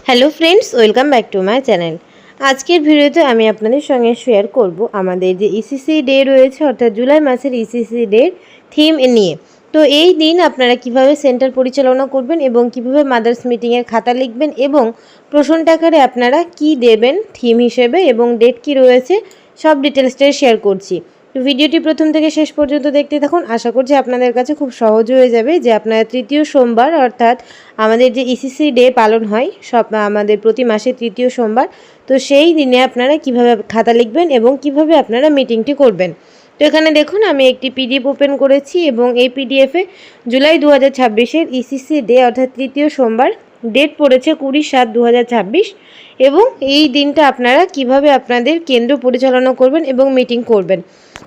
Hello friends, welcome back to my channel. আজকের ভিডিওতে আমি আপনাদের সঙ্গে শেয়ার করব আমাদের যে ইসিসি ডে রয়েছে, অর্থাৎ জুলাই মাসের ইসিসি ডের থিম নিয়ে। তো এই দিন আপনারা কিভাবে সেন্টার পরিচালনা করবেন এবং কিভাবে মাদার্স মিটিংয়ের খাতা লিখবেন এবং প্রশ্নটা আকারে আপনারা কি দেবেন থিম হিসেবে এবং ডেট কি রয়েছে, সব ডিটেলসটাই শেয়ার করছি। তো ভিডিওটি প্রথম থেকে শেষ পর্যন্ত দেখতে থাকুন। আশা করছি আপনাদের কাছে খুব সহজ হয়ে যাবে যে আপনারা তৃতীয় সোমবার, অর্থাৎ আমাদের যে ইসিসি ডে পালন হয় আমাদের প্রতি মাসে তৃতীয় সোমবার, তো সেই দিনে আপনারা কিভাবে খাতা লিখবেন এবং কিভাবে আপনারা মিটিংটি করবেন। তো এখানে দেখুন, আমি একটি পিডিএফ ওপেন করেছি এবং এই পিডিএফে জুলাই 2026-এর ইসিসি ডে অর্থাৎ তৃতীয় সোমবার ডেট পড়েছে 20/7/2026 এবং এই দিনটা আপনারা কিভাবে আপনাদের কেন্দ্র পরিচালনা করবেন এবং মিটিং করবেন।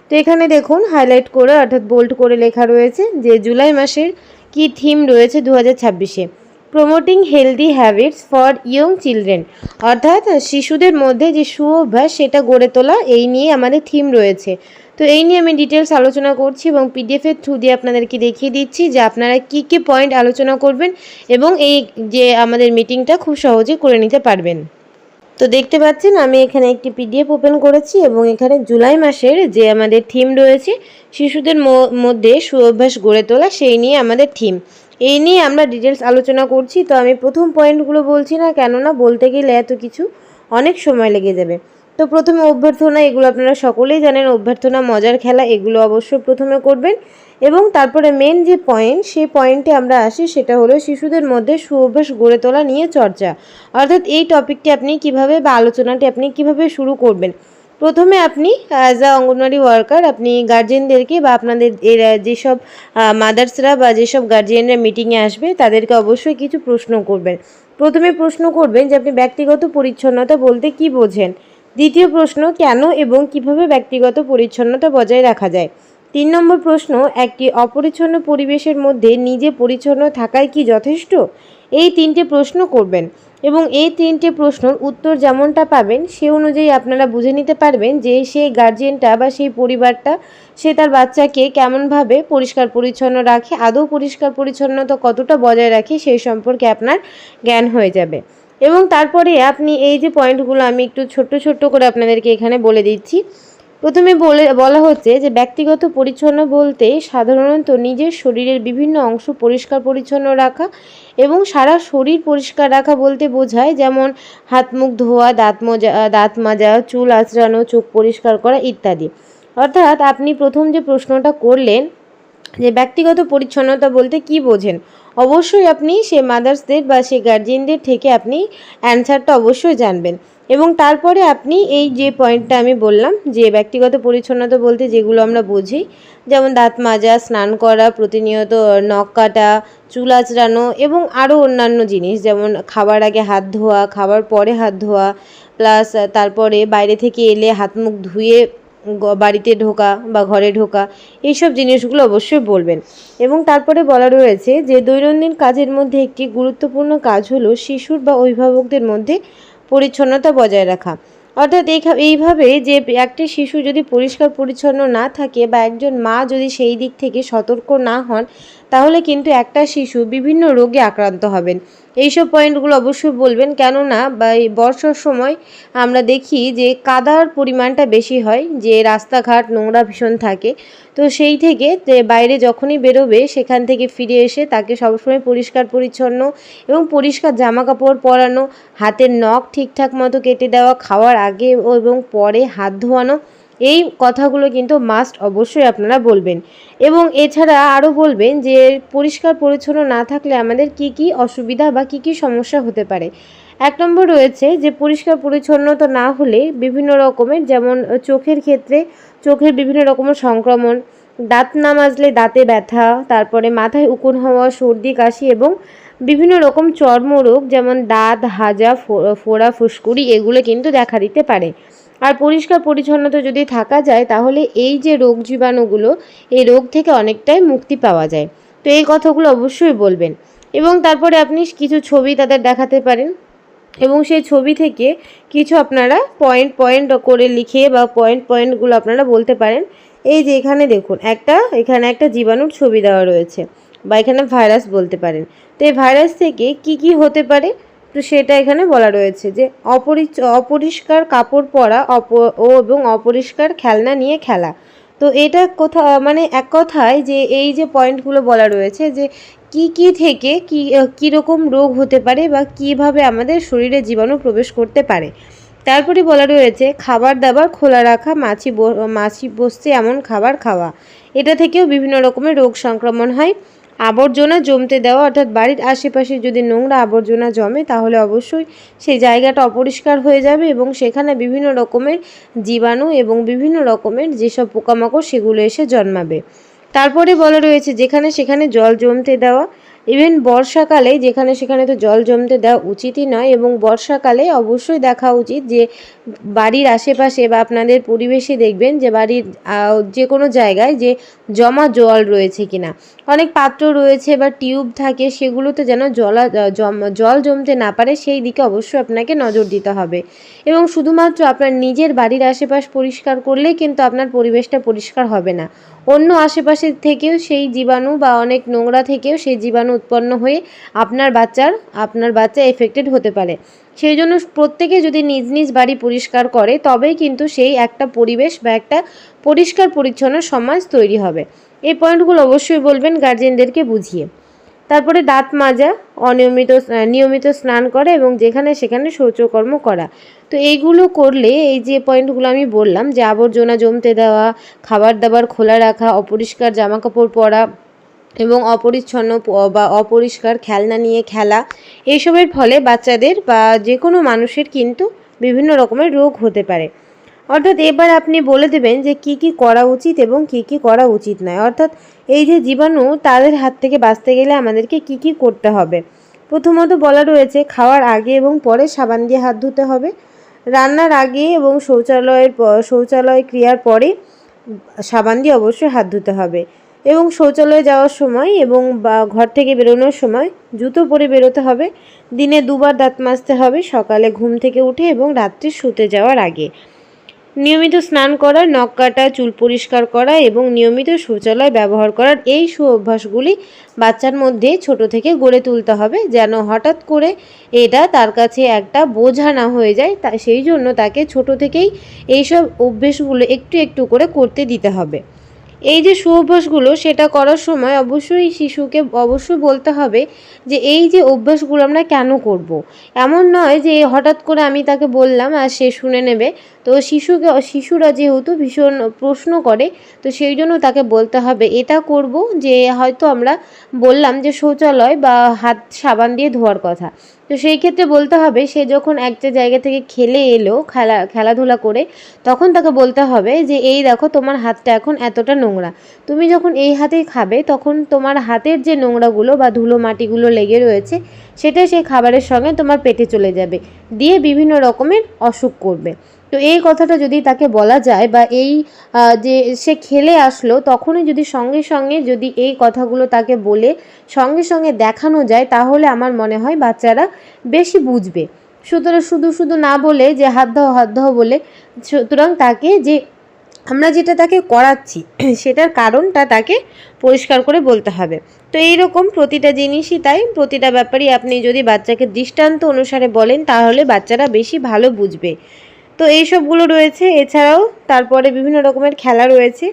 তো এখানে দেখুন, হাইলাইট করে অর্থাৎ বোল্ড করে লেখা রয়েছে যে জুলাই মাসের কি থিম রয়েছে 2026-এ। Promoting healthy habits for young children, অর্থাৎ শিশুদের মধ্যে যে সুঅভ্যাস সেটা গড়ে তোলা, এই নিয়ে আমাদের থিম রয়েছে। তো এই নিয়ে আমি ডিটেলস আলোচনা করছি এবং পিডিএফের থ্রু দিয়ে আপনাদেরকে দেখিয়ে দিচ্ছি যে আপনারা কী কী পয়েন্ট আলোচনা করবেন এবং এই যে আমাদের মিটিংটা খুব সহজে করে নিতে পারবেন। তো দেখতে পাচ্ছেন, আমি এখানে একটি পিডিএফ ওপেন করেছি এবং এখানে জুলাই মাসের যে আমাদের থিম রয়েছে শিশুদের মধ্যে সুঅভ্যাস গড়ে তোলা, সেই নিয়ে আমাদের থিম। এই নিয়ে আমরা ডিটেলস আলোচনা করছি। তো আমি প্রথম পয়েন্টগুলো বলছি না, কেননা বলতে গেলে এত কিছু অনেক সময় লেগে যাবে। তো প্রথমে অভ্যর্থনা, এগুলো আপনারা সকলেই জানেন, অভ্যর্থনা মজার খেলা, এগুলো অবশ্যই প্রথমে করবেন। এবং তারপরে মেন যে পয়েন্ট, সেই পয়েন্টে আমরা আসি, সেটা হলো শিশুদের মধ্যে সুঅভ্যাস গড়ে তোলা নিয়ে চর্চা। অর্থাৎ এই টপিকটি আপনি কিভাবে বা আলোচনাটি আপনি কিভাবে শুরু করবেন। প্রথমে আপনি অ্যাজ আ অঙ্গনওয়াড়ি ওয়ার্কার আপনি গার্জেনদেরকে বা আপনাদের যেসব মাদার্সরা বা যেসব গার্জিয়ানরা মিটিংয়ে আসবে তাদেরকে অবশ্যই কিছু প্রশ্ন করবেন। প্রথমে প্রশ্ন করবেন যে আপনি ব্যক্তিগত পরিচ্ছন্নতা বলতে কি বোঝেন। দ্বিতীয় প্রশ্ন, কেন এবং কিভাবে ব্যক্তিগত পরিচ্ছন্নতা বজায় রাখা যায়। 3 নম্বর প্রশ্ন, একটি অপরিচ্ছন্ন পরিবেশের মধ্যে নিজে পরিচ্ছন্ন থাকাই কি যথেষ্ট। এই 3টে প্রশ্ন করবেন এবং এই 3টে প্রশ্নের উত্তর যেমনটা পাবেন সে অনুযায়ী আপনারা বুঝে নিতে পারবেন যে সেই গার্জিয়ানটা বা সেই পরিবারটা সে তার বাচ্চাকে কেমনভাবে পরিষ্কার পরিচ্ছন্ন রাখে, আদৌ পরিষ্কার পরিচ্ছন্নতা কতটা বজায় রাখে সেই সম্পর্কে আপনার জ্ঞান হয়ে যাবে। এবং তারপরে আপনি এই যে পয়েন্টগুলো আমি একটু ছোট্ট ছোট্ট করে আপনাদেরকে এখানে বলে দিচ্ছি। প্রথমে বলা হচ্ছে যে ব্যক্তিগত পরিচ্ছন্ন বলতে সাধারণত নিজের শরীরের বিভিন্ন অংশ পরিষ্কার পরিচ্ছন্ন রাখা এবং সারা শরীর পরিষ্কার রাখা বলতে বোঝায়, যেমন হাত মুখ ধোয়া, দাঁত মাজা, চুল আঁচড়ানো, চোখ পরিষ্কার করা ইত্যাদি। অর্থাৎ আপনি প্রথম যে প্রশ্নটা করলেন যে ব্যক্তিগত পরিচ্ছন্নতা বলতে কি বোঝেন, অবশ্যই আপনি সে মাদার্সদের বা সে গার্জিয়ানদের থেকে আপনি অ্যান্সারটা অবশ্যই জানবেন। এবং তারপরে আপনি এই যে পয়েন্টটা আমি বললাম যে ব্যক্তিগত পরিচ্ছন্নতা বলতে যেগুলো আমরা বুঝি, যেমন দাঁত মাজা, স্নান করা, প্রতিনিয়ত নখ কাটা, চুল আঁচড়ানো এবং আরও অন্যান্য জিনিস, যেমন খাবার আগে হাত ধোয়া, খাবার পরে হাত ধোয়া, প্লাস তারপরে বাইরে থেকে এলে হাত মুখ ধুয়ে বাড়িতে ঢোকা বা ঘরে ঢোকা, এইসব জিনিসগুলো অবশ্যই বলবেন। এবং তারপরে বলা রয়েছে যে দৈনন্দিন কাজের মধ্যে একটি গুরুত্বপূর্ণ কাজ হলো শিশুর বা অভিভাবকদের মধ্যে পরিচ্ছন্নতা বজায় রাখা। অর্থাৎ এইভাবে যে একটি শিশু যদি পরিষ্কার পরিচ্ছন্ন না থাকে বা একজন মা যদি সেই দিক থেকে সতর্ক না হন, তাহলে কিন্তু একটা শিশু বিভিন্ন রোগে আক্রান্ত হবেন। এইসব পয়েন্টগুলো অবশ্যই বলবেন, কেননা বা এই বর্ষার সময় আমরা দেখি যে কাদার পরিমাণটা বেশি হয়, যে রাস্তাঘাট নোংরা ভীষণ থাকে। তো সেই থেকে বাইরে যখনই বেরোবে সেখান থেকে ফিরে এসে তাকে সবসময় পরিষ্কার পরিচ্ছন্ন এবং পরিষ্কার জামা কাপড় পরানো, হাতের নখ ঠিকঠাক মতো কেটে দেওয়া, খাওয়ার আগে এবং পরে হাত ধোয়ানো, এই কথাগুলো কিন্তু মাস্ট অবশ্যই আপনারা বলবেন। এবং এছাড়া আরও বলবেন যে পরিষ্কার পরিচ্ছন্ন না থাকলে আমাদের কি কি অসুবিধা বা কি কি সমস্যা হতে পারে। 1 নম্বর রয়েছে যে পরিষ্কার পরিচ্ছন্নতা না হলে বিভিন্ন রকমের, যেমন চোখের ক্ষেত্রে চোখের বিভিন্ন রকমের সংক্রমণ, দাঁত না মাজলে দাঁতে ব্যথা, তারপরে মাথায় উকুন হওয়া, সর্দি কাশি এবং বিভিন্ন রকম চর্মরোগ যেমন দাঁত হাজা, ফোড়া, ফুসকুড়ি, এগুলো কিন্তু দেখা দিতে পারে। আর পরিষ্কার পরিচ্ছন্নতা যদি থাকা যায় তাহলে এই যে রোগ জীবাণুগুলো, এই রোগ থেকে অনেকটাই মুক্তি পাওয়া যায়। তো এই কথাগুলো অবশ্যই বলবেন। এবং তারপরে আপনি কিছু ছবি তাদের দেখাতে পারেন এবং সেই ছবি থেকে কিছু আপনারা পয়েন্ট পয়েন্ট করে লিখে বা পয়েন্টগুলো আপনারা বলতে পারেন। এই যে এখানে দেখুন, এখানে একটা জীবাণুর ছবি দেওয়া রয়েছে বা এখানে ভাইরাস বলতে পারেন। তো এই ভাইরাস থেকে কি হতে পারে, তো সেটা এখানে বলা রয়েছে যে অপরিষ্কার কাপড় পরা এবং অপরিষ্কার খেলনা নিয়ে খেলা। তো এটা মানে এক কথায় যে এই যে পয়েন্টগুলো বলা রয়েছে যে কি থেকে কীরকম রোগ হতে পারে বা কিভাবে আমাদের শরীরে জীবাণু প্রবেশ করতে পারে। তারপরে বলা রয়েছে খাবার দাবার খোলা রাখা, মাছি বসছে এমন খাবার খাওয়া, এটা থেকেও বিভিন্ন রকমের রোগ সংক্রমণ হয়। আবর্জনা জমতে দেওয়া, অর্থাৎ বাড়ির আশেপাশে যদি নোংরা আবর্জনা জমে তাহলে অবশ্যই সেই জায়গাটা অপরিষ্কার হয়ে যাবে এবং সেখানে বিভিন্ন রকমের জীবাণু এবং বিভিন্ন রকমের যেসব পোকামাকড় সেগুলো এসে জন্মাবে। তারপরে বলা রয়েছে যেখানে সেখানে জল জমতে দেওয়া, ইভেন বর্ষাকালে যেখানে সেখানে তো জল জমতে দেওয়া উচিতই নয় এবং বর্ষাকালে অবশ্যই দেখা উচিত যে বাড়ির আশেপাশে বা আপনাদের পরিবেশে দেখবেন যে বাড়ির যে কোনো জায়গায় যে জমা জল রয়েছে কিনা। অনেক পাত্র রয়েছে বা টিউব থাকে, সেগুলোতে যেন জল জমতে না পারে সেই দিকে অবশ্যই আপনাকে নজর দিতে হবে। এবং শুধুমাত্র আপনার নিজের বাড়ির আশেপাশ পরিষ্কার করলেই কিন্তু আপনার পরিবেশটা পরিষ্কার হবে না, অন্য আশেপাশের থেকেও সেই জীবাণু বা অনেক নোংরা থেকেও সেই জীবাণু উৎপন্ন হয়ে আপনার বাচ্চা এফেক্টেড হতে পারে। সেই জন্য প্রত্যেকে যদি নিজ নিজ বাড়ি পরিষ্কার করে তবেই কিন্তু সেই একটা পরিবেশ বা একটা পরিষ্কার পরিচ্ছন্ন সমাজ তৈরি হবে। এই পয়েন্টগুলো অবশ্যই বলবেন গার্জেনদেরকে বুঝিয়ে। তারপরে দাঁত মাজা, নিয়মিত স্নান করা এবং যেখানে সেখানে শৌচকর্ম করা। তো এইগুলো করলে এই যে পয়েন্টগুলো আমি বললাম যে আবর্জনা জমতে দেওয়া, খাবার দাবার খোলা রাখা, অপরিষ্কার জামাকাপড় পরা এবং অপরিচ্ছন্ন বা অপরিষ্কার খেলনা নিয়ে খেলা, এইসবের ফলে বাচ্চাদের বা যে কোনো মানুষের কিন্তু বিভিন্ন রকমের রোগ হতে পারে। অর্থাৎ এবার আপনি বলে দেবেন যে কি করা উচিত এবং কি করা উচিত নয়। অর্থাৎ এই যে জীবাণু তাদের হাত থেকে বাঁচতে গেলে আমাদেরকে কি করতে হবে। প্রথমত বলা রয়েছে খাওয়ার আগে এবং পরে সাবান দিয়ে হাত ধুতে হবে। রান্নার আগে এবং শৌচালয় ক্রিয়ার পরে সাবান দিয়ে অবশ্যই হাত ধুতে হবে এবং শৌচালয়ে যাওয়ার সময় এবং বা ঘর থেকে বেরোনোর সময় জুতো পরে বেরোতে হবে। দিনে 2 বার দাঁত মাজতে হবে, সকালে ঘুম থেকে উঠে এবং রাত্রে শুতে যাওয়ার আগে। নিয়মিত স্নান করা, নখ কাটা, চুল পরিষ্কার করা এবং নিয়মিত শৌচালয় ব্যবহার করার এই অভ্যাসগুলি বাচ্চার মধ্যে ছোট থেকে গড়ে তুলতে হবে, যেন হঠাৎ করে এটা তার কাছে একটা বোঝা না হয়ে যায়। সেই জন্য তাকে ছোট থেকেই এইসব অভ্যাসগুলো একটু একটু করে করতে দিতে হবে। এই যে অভ্যাসগুলো সেটা করার সময় অবশ্যই শিশুকে অবশ্যই বলতে হবে যে এই যে অভ্যাসগুলো আমরা কেন করব। এমন নয় যে হঠাৎ করে আমি তাকে বললাম আর সে শুনে নেবে। তো শিশুরা যেহেতু ভীষণ প্রশ্ন করে, তো সেই জন্য তাকে বলতে হবে এটা করব যে হয়তো আমরা বললাম যে শৌচালয় বা হাত সাবান দিয়ে ধোয়ার কথা, তো সেই ক্ষেত্রে বলতে হবে সে যখন একটা জায়গা থেকে খেলে এলো খেলাধুলা করে, তখন তাকে বলতে হবে যে এই দেখো তোমার হাতটা এখন এতটা নোংরা, তুমি যখন এই হাতেই খাবে তখন তোমার হাতের যে নোংরাগুলো বা ধুলো মাটিগুলো লেগে রয়েছে সেটা সেই খাবারের সঙ্গে তোমার পেটে চলে যাবে, দিয়ে বিভিন্ন রকমের অসুখ করবে। তো এই কথাটা যদি তাকে বলা যায় বা এই যে সে খেলে আসলো তখনই যদি সঙ্গে সঙ্গে যদি এই কথাগুলো তাকে বলে সঙ্গে সঙ্গে দেখানো যায়, তাহলে আমার মনে হয় বাচ্চারা বেশি বুঝবে। সুতরাং শুধু না বলে যে হাত দাও বলে, সুতরাং তাকে যে আমরা যেটা তাকে করাচ্ছি সেটার কারণটা তাকে পরিষ্কার করে বলতে হবে। তো এইরকম প্রতিটা জিনিসই তাই, প্রতিটা ব্যাপারই আপনি যদি বাচ্চাকে দৃষ্টান্ত অনুসারে বলেন তাহলে বাচ্চারা বেশি ভালো বুঝবে। তো এইসবগুলো রয়েছে। এছাড়াও তারপরে বিভিন্ন রকমের খেলা রয়েছে,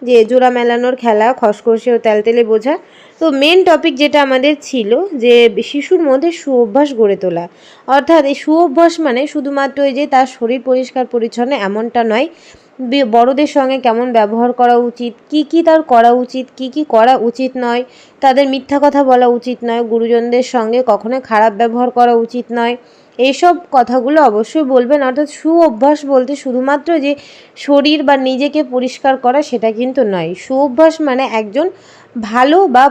যে জোড়া মেলানোর খেলা, খসখসে ও তেলতেলে বোঝা। তো মেন টপিক যেটা আমাদের ছিল যে শিশুর মধ্যে অভ্যাস গড়ে তোলা। অর্থাৎ এই অভ্যাস মানে শুধুমাত্র এই যে তার শরীর পরিষ্কার পরিচ্ছন্ন এমনটা নয়, বড়দের সঙ্গে কেমন ব্যবহার করা উচিত, কি তার করা উচিত, কি করা উচিত নয়, তাদের মিথ্যা কথা বলা উচিত নয়, গুরুজনদের সঙ্গে কখনো খারাপ ব্যবহার করা উচিত নয়, এইসব কথাগুলো অবশ্যই বলবেন। অর্থাৎ অভ্যাস বলতে শুধুমাত্র যে শরীর বা নিজেকে পরিষ্কার করা সেটা কিন্তু নয়। অভ্যাস মানে একজন ভালো বা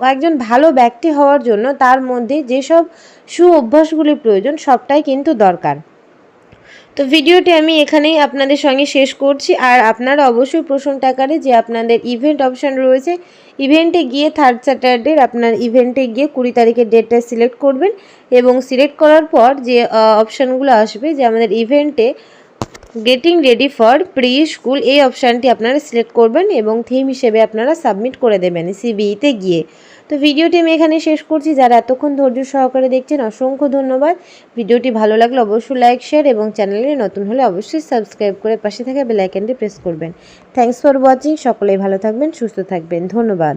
একজন ভালো ব্যক্তি হওয়ার জন্য তার মধ্যে যেসব অভ্যাসগুলি প্রয়োজন সবটাই কিন্তু দরকার। তো ভিডিওটি আমি এখানেই আপনাদের সঙ্গে শেষ করছি। আর আপনারা অবশ্যই প্রশ্নটা আকারে যে আপনাদের ইভেন্ট অপশান রয়েছে, ইভেন্টে গিয়ে 3rd স্যাটারডে আপনার ইভেন্টে গিয়ে 20 তারিখের ডেটটা সিলেক্ট করবেন এবং সিলেক্ট করার পর যে অপশানগুলো আসবে যে আমাদের ইভেন্টে getting ready for pre school, এই অপশানটি আপনারা সিলেক্ট করবেন এবং থিম হিসেবে আপনারা সাবমিট করে দেবেন সিবিইতে গিয়ে। তো ভিডিওটি আমি এখানে শেষ করছি। যারা এতক্ষণ ধৈর্য সহকারে দেখছেন অসংখ্য ধন্যবাদ। ভিডিওটি ভালো লাগলে অবশ্যই লাইক, শেয়ার এবং চ্যানেলে নতুন হলে অবশ্যই সাবস্ক্রাইব করে পাশে থাকা বেল আইকনটি প্রেস করবেন। Thanks for watching. সকলেই ভালো থাকবেন, সুস্থ থাকবেন। ধন্যবাদ।